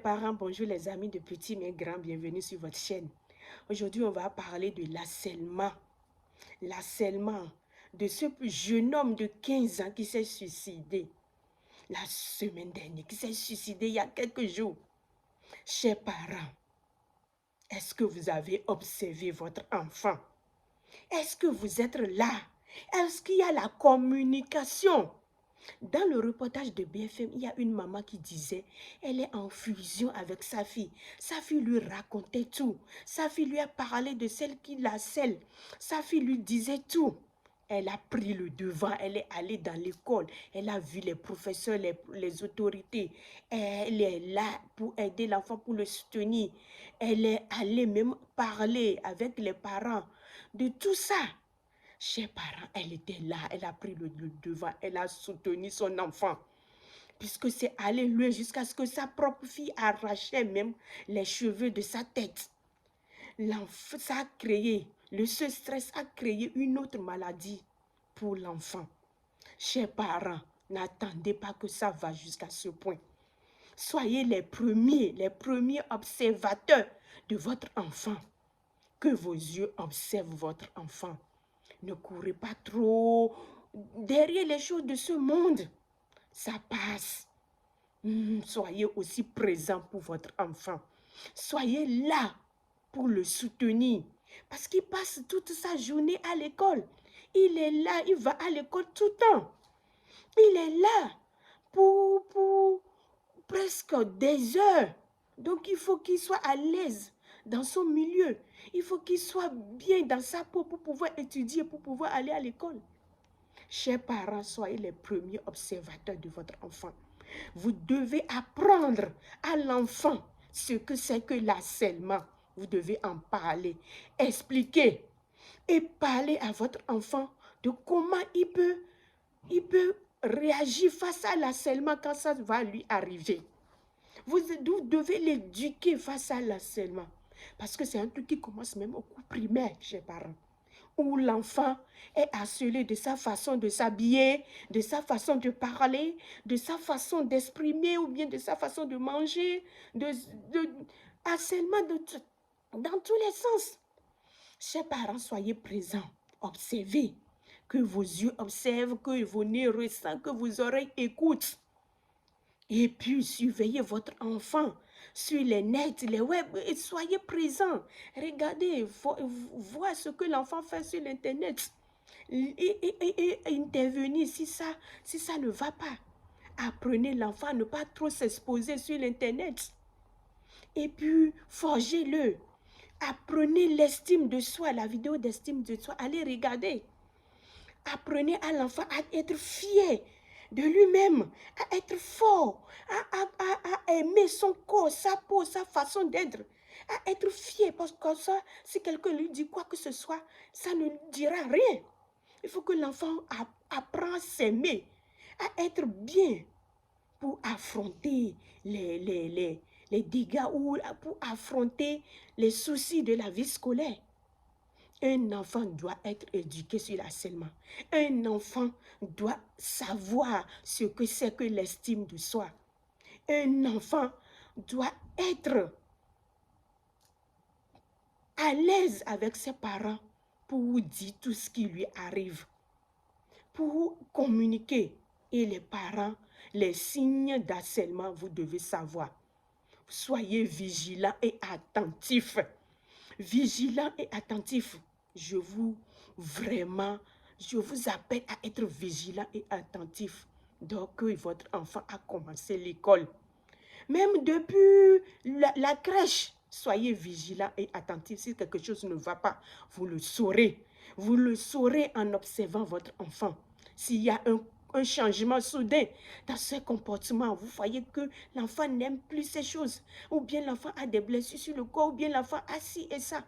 parents, bonjour les amis de petits mais grands, bienvenue sur votre chaîne. Aujourd'hui, on va parler de l'harcèlement. L'harcèlement de ce jeune homme de 15 ans qui s'est suicidé la semaine dernière, qui s'est suicidé il y a quelques jours. Chers parents, est-ce que vous avez observé votre enfant? Est-ce que vous êtes là? Est-ce qu'il y a la communication? Dans le reportage de BFM, il y a une maman qui disait, elle est en fusion avec sa fille. Sa fille lui racontait tout. Sa fille lui a parlé de celle qui la scelle. Sa fille lui disait tout. Elle a pris le devant, elle est allée dans l'école, elle a vu les professeurs, les autorités. Elle est là pour aider l'enfant, pour le soutenir. Elle est allée même parler avec les parents de tout ça. Chers parents, elle était là, elle a pris le devant, elle a soutenu son enfant. Puisque c'est allé loin jusqu'à ce que sa propre fille arrachait même les cheveux de sa tête. L'enfant, ça a créé, ce stress a créé une autre maladie pour l'enfant. Chers parents, n'attendez pas que ça va jusqu'à ce point. Soyez les premiers observateurs de votre enfant. Que vos yeux observent votre enfant. Ne courez pas trop derrière les choses de ce monde. Ça passe. Soyez aussi présent pour votre enfant. Soyez là pour le soutenir. Parce qu'il passe toute sa journée à l'école. Il est là, il va à l'école tout le temps. Il est là pour presque des heures. Donc il faut qu'il soit à l'aise dans son milieu. Il faut qu'il soit bien dans sa peau pour pouvoir étudier, pour pouvoir aller à l'école. Chers parents, soyez les premiers observateurs de votre enfant. Vous devez apprendre à l'enfant ce que c'est que l'harcèlement. Vous devez en parler, expliquer et parler à votre enfant de comment il peut réagir face à l'harcèlement quand ça va lui arriver. Vous devez l'éduquer face à l'harcèlement. Parce que c'est un truc qui commence même au cours primaire, chers parents. Où l'enfant est harcelé de sa façon de s'habiller, de sa façon de parler, de sa façon d'exprimer ou bien de sa façon de manger, harcèlement dans tous les sens. Chers parents, soyez présents, observez, que vos yeux observent, que vos nez ressentent, que vos oreilles écoutent. Et puis, surveillez votre enfant sur les nets, les web, et soyez présents. Regardez, voir ce que l'enfant fait sur l'Internet. Et intervenir si ça ne va pas. Apprenez l'enfant à ne pas trop s'exposer sur l'Internet. Et puis, forgez-le. Apprenez l'estime de soi, la vidéo d'estime de soi. Allez regarder. Apprenez à l'enfant à être fier de lui-même, à être fort, à aimer son corps, sa peau, sa façon d'être, à être fier. Parce que ça, si quelqu'un lui dit quoi que ce soit, ça ne lui dira rien. Il faut que l'enfant apprenne à s'aimer, à être bien pour affronter les dégâts ou pour affronter les soucis de la vie scolaire. Un enfant doit être éduqué sur l'harcèlement. Un enfant doit savoir ce que c'est que l'estime de soi. Un enfant doit être à l'aise avec ses parents pour dire tout ce qui lui arrive, pour communiquer. Et les parents, les signes d'harcèlement, vous devez savoir. Soyez vigilants et attentifs. Vigilants et attentifs. Je vous appelle à être vigilant et attentif. Donc, votre enfant a commencé l'école. Même depuis la crèche, soyez vigilant et attentif. Si quelque chose ne va pas, vous le saurez. Vous le saurez en observant votre enfant. S'il y a un changement soudain dans ses comportements, vous voyez que l'enfant n'aime plus ces choses, ou bien l'enfant a des blessures sur le corps, ou bien l'enfant a ci et ça,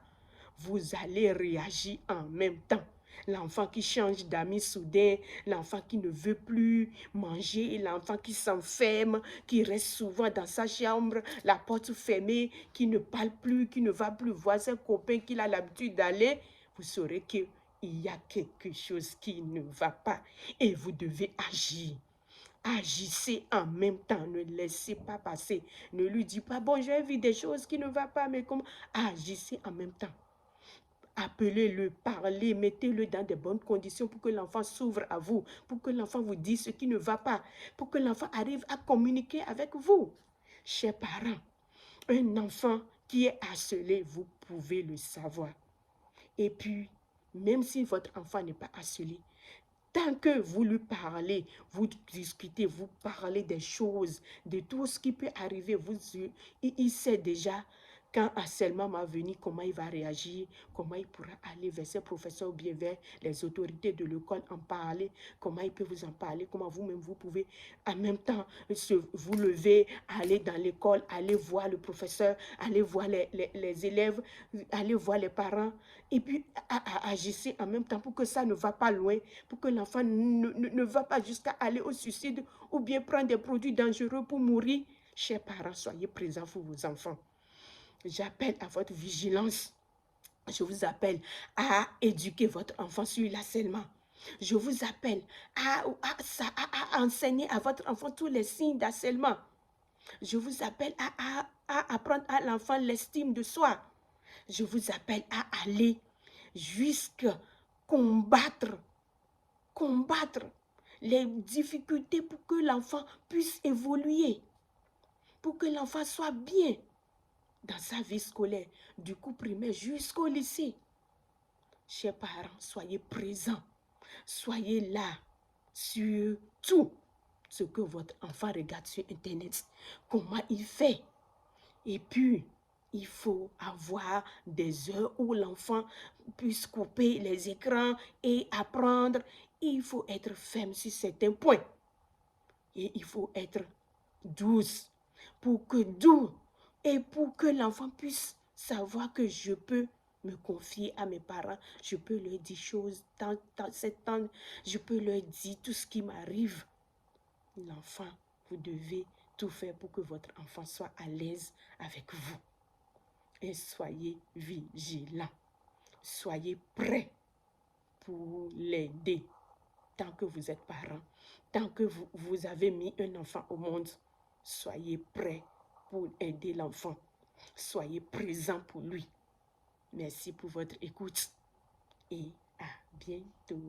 vous allez réagir en même temps. L'enfant qui change d'amis soudain, l'enfant qui ne veut plus manger, l'enfant qui s'enferme, qui reste souvent dans sa chambre, la porte fermée, qui ne parle plus, qui ne va plus voir ses copains qu'il a l'habitude d'aller, vous saurez qu'il y a quelque chose qui ne va pas et vous devez agir. Agissez en même temps, ne laissez pas passer. Ne lui dites pas, bon, j'ai vu des choses qui ne vont pas, mais comment? Agissez en même temps. Appelez-le, parlez, mettez-le dans de bonnes conditions pour que l'enfant s'ouvre à vous, pour que l'enfant vous dise ce qui ne va pas, pour que l'enfant arrive à communiquer avec vous. Chers parents, un enfant qui est harcelé, vous pouvez le savoir. Et puis, même si votre enfant n'est pas harcelé, tant que vous lui parlez, vous discutez, vous parlez des choses, de tout ce qui peut arriver, il sait déjà quand harcèlement va venir, comment il va réagir, comment il pourra aller vers ses professeurs ou bien vers les autorités de l'école en parler, comment il peut vous en parler, comment vous-même vous pouvez en même temps vous lever, aller dans l'école, aller voir le professeur, aller voir les élèves, aller voir les parents, et puis agissez en même temps pour que ça ne va pas loin, pour que l'enfant ne va pas jusqu'à aller au suicide ou bien prendre des produits dangereux pour mourir. Chers parents, soyez présents pour vos enfants. J'appelle à votre vigilance. Je vous appelle à éduquer votre enfant sur l'harcèlement. Je vous appelle à enseigner à votre enfant tous les signes d'harcèlement. Je vous appelle à apprendre à l'enfant l'estime de soi. Je vous appelle à aller jusqu'à combattre les difficultés pour que l'enfant puisse évoluer, pour que l'enfant soit bien dans sa vie scolaire, du coup primaire jusqu'au lycée. Chers parents, soyez présents, soyez là sur tout ce que votre enfant regarde sur Internet, comment il fait. Et puis, il faut avoir des heures où l'enfant puisse couper les écrans et apprendre. Il faut être ferme sur certains points. Et il faut être douce pour que l'enfant puisse savoir que je peux me confier à mes parents. Je peux leur dire choses dans cette temps. Je peux leur dire tout ce qui m'arrive. L'enfant, vous devez tout faire pour que votre enfant soit à l'aise avec vous. Et soyez vigilants. Soyez prêts pour l'aider. Tant que vous êtes parent, tant que vous avez mis un enfant au monde, soyez prêts pour aider l'enfant. Soyez présents pour lui. Merci pour votre écoute et à bientôt.